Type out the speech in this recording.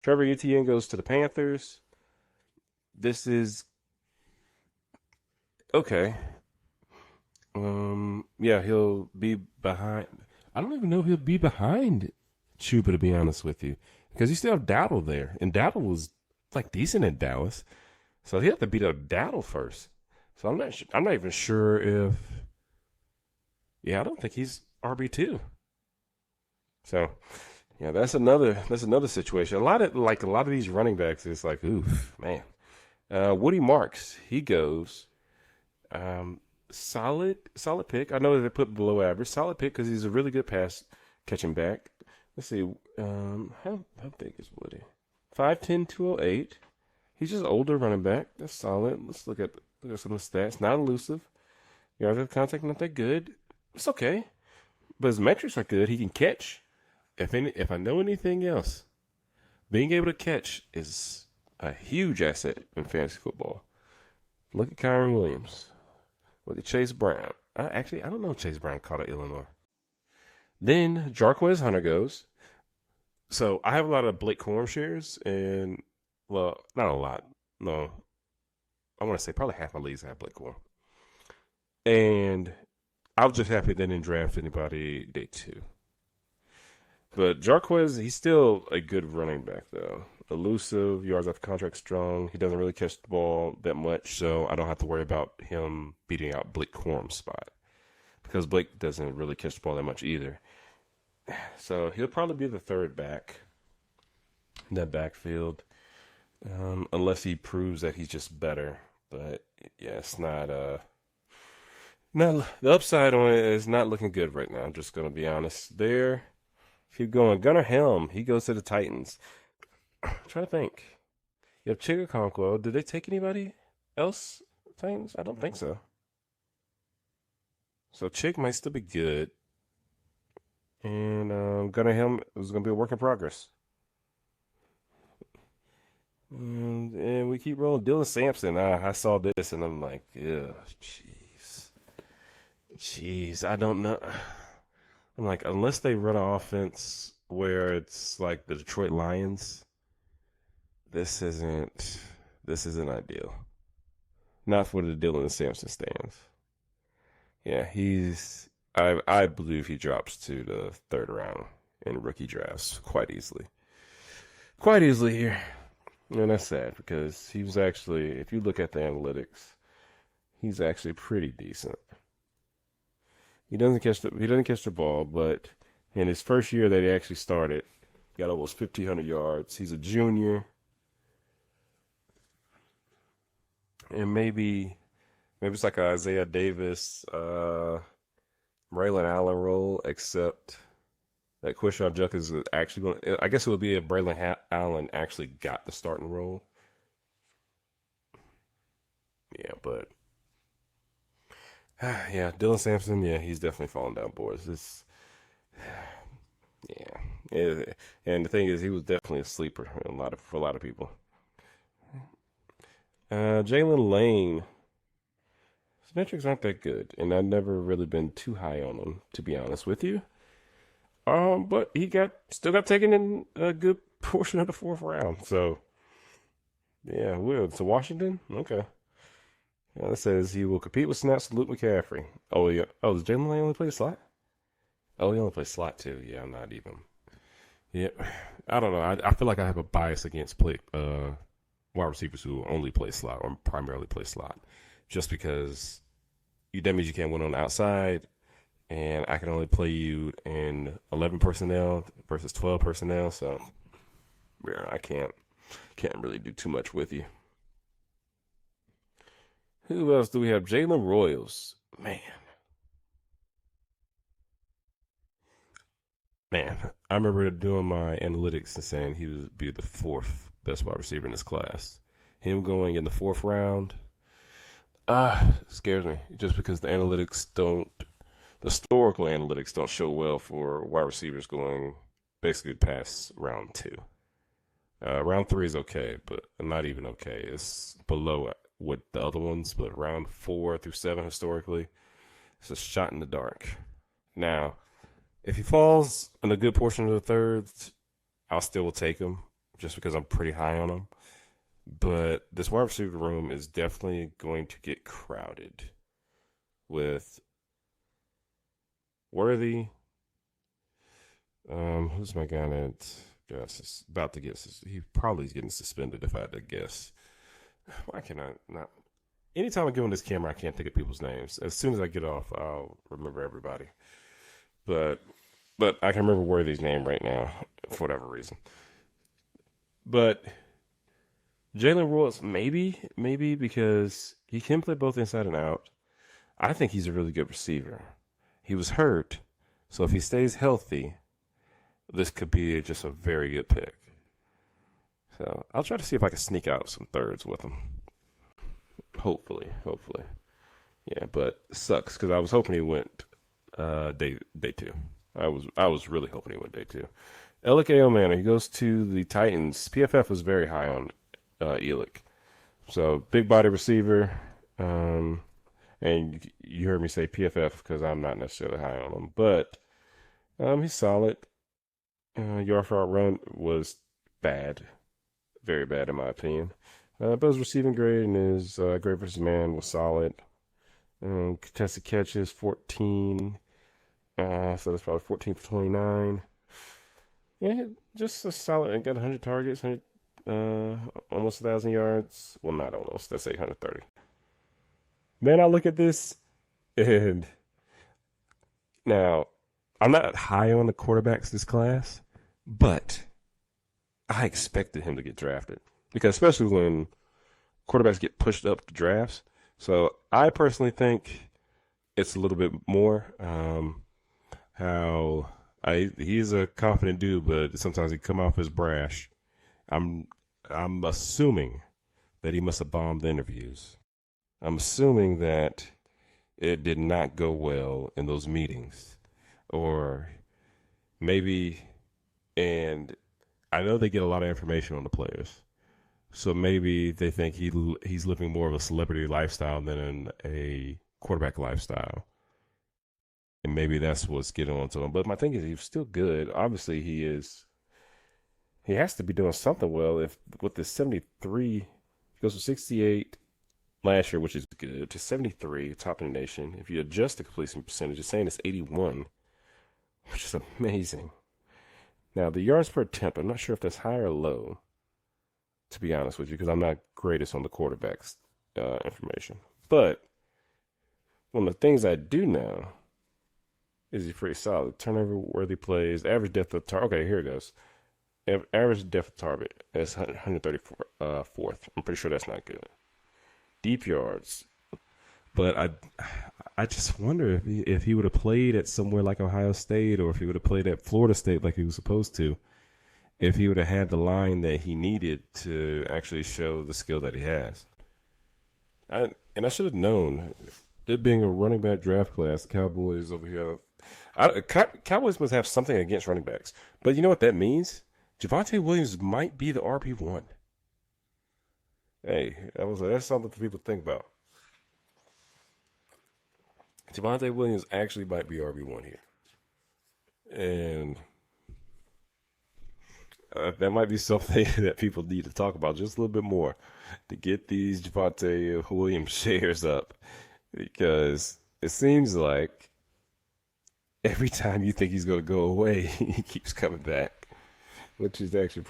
Trevor Etienne goes to the Panthers. This is okay. Yeah, he'll be behind. I don't even know if he'll be behind Chuba, to be honest with you, because you still have Dowdle there, and Dowdle was like decent in Dallas, so he have to beat up Dowdle first. So I'm not. I'm not even sure if. Yeah, I don't think he's RB2. So yeah, that's another situation. A lot of these running backs is like, oof, man. Woody Marks, he goes. Um, solid pick. I know they put below average. Solid pick because he's a really good pass catching back. Let's see. How big is Woody? 5'10", 208. He's just older running back. That's solid. Let's look at some of the stats. Not elusive. Yards after contact not that good. It's okay, but his metrics are good. He can catch. If I know anything else, being able to catch is a huge asset in fantasy football. Look at Kyron Williams. Look at Chase Brown. I don't know if Chase Brown caught at Illinois. Then Jarquez Hunter goes. So I have a lot of Blake Corum shares, and well, not a lot. No, I want to say probably half my leagues have Blake Corum, and I was just happy they didn't draft anybody day two. But Jarquez, he's still a good running back though. Elusive, yards after contract strong. He doesn't really catch the ball that much, so I don't have to worry about him beating out Blake Corum's spot because Blake doesn't really catch the ball that much either. So he'll probably be the third back in that backfield, unless he proves that he's just better. But yeah, it's not the upside on it is not looking good right now. I'm just gonna be honest there. Keep going. Gunnar Helm, he goes to the Titans. I'm trying to think. You have Chigakonkwo. Did they take anybody else? Titans? I don't think so. So Chick might still be good. And Gunnar Helm is going to be a work in progress. And we keep rolling. Dylan Sampson. I saw this and I'm like, yeah, jeez. Jeez, I don't know. I'm like, unless they run an offense where it's like the Detroit Lions, this isn't ideal. Not for the Dylan Sampson stands. Yeah, I believe he drops to the third round in rookie drafts quite easily. Quite easily here. And that's sad because he was actually, if you look at the analytics, he's actually pretty decent. He doesn't catch the ball, but in his first year that he actually started, he got almost 1,500 yards. He's a junior, and maybe it's like a Isaiah Davis, Braylon Allen role, except that Quishon Judkins is actually going. I guess it would be if Allen actually got the starting role. Yeah, but yeah, Dylan Sampson. Yeah, he's definitely falling down boards. Yeah, and the thing is, he was definitely a sleeper for a lot of people. Jalen Lane. His metrics aren't that good, and I've never really been too high on him, to be honest with you. But he got still got taken in a good portion of the fourth round. So yeah, weird. So Washington, okay. It says he will compete with snaps with Luke McCaffrey. Oh yeah. Oh, does Jalen Lane only play slot? Oh, he only plays slot too. Yeah, I'm not even. Yeah, I don't know. I feel like I have a bias against wide receivers who only play slot or primarily play slot, just because that means you can't win on the outside, and I can only play you in 11 personnel versus 12 personnel. So yeah, I can't really do too much with you. Who else do we have? Jalen Royals. Man, I remember doing my analytics and saying he would be the fourth best wide receiver in this class. Him going in the fourth round, scares me just because the historical analytics don't show well for wide receivers going basically past round two. Round three is okay, but not even okay. It's below what the other ones, but round four through seven historically, it's a shot in the dark. Now, if he falls in a good portion of the third, I'll still take him just because I'm pretty high on him. But this wide receiver room is definitely going to get crowded with Worthy. Who's my guy that just about to get? He probably is getting suspended if I had to guess. Why can I not? Anytime I get on this camera, I can't think of people's names. As soon as I get off, I'll remember everybody. But I can remember Worthy's name right now for whatever reason. But Jalen Royals, maybe because he can play both inside and out. I think he's a really good receiver. He was hurt, so if he stays healthy, this could be just a very good pick. So I'll try to see if I can sneak out some thirds with him. Hopefully. Yeah, but it sucks because I was hoping he went day two. I was really hoping he went day two. Elick Aomana, he goes to the Titans. PFF was very high on Elick. So big body receiver. And you heard me say PFF because I'm not necessarily high on him, but he's solid. Yard for run was bad, very bad in my opinion. But his receiving grade and his grade versus man was solid. Contested catches 14, so that's probably 14 for 29. Yeah, just a solid. And got 100 targets, 100, almost 1,000 yards. Well, not almost. That's 830. Man, I look at this, and now I'm not high on the quarterbacks this class, but I expected him to get drafted because especially when quarterbacks get pushed up to drafts. So I personally think it's a little bit more how he's a confident dude, but sometimes he come off as brash. I'm assuming that he must have bombed the interviews. I'm assuming that it did not go well in those meetings, or maybe, and I know they get a lot of information on the players, so maybe they think he's living more of a celebrity lifestyle than a quarterback lifestyle, and maybe that's what's getting onto him. But my thing is, he's still good. Obviously, he is. He has to be doing something well. If with the 73, he goes to 68 last year, which is good, to 73, top in the nation. If you adjust the completion percentage, it's saying it's 81, which is amazing. Now, the yards per attempt, I'm not sure if that's high or low, to be honest with you, because I'm not greatest on the quarterback's information. But one of the things I do know is he's pretty solid. Turnover worthy plays, average depth of target. Okay, here it goes. Average depth of target is 134th. I'm pretty sure that's not good. Deep yards, but I just wonder if he would have played at somewhere like Ohio State, or if he would have played at Florida State like he was supposed to, if he would have had the line that he needed to actually show the skill that he has. I should have known. It being a running back draft class, Cowboys over here. Cowboys must have something against running backs, but you know what that means? Javonte Williams might be the RB1. Hey, that's something for people to think about. Javonte Williams actually might be RB1 here. And that might be something that people need to talk about just a little bit more to get these Javonte Williams shares up. Because it seems like every time you think he's going to go away, he keeps coming back, which is actually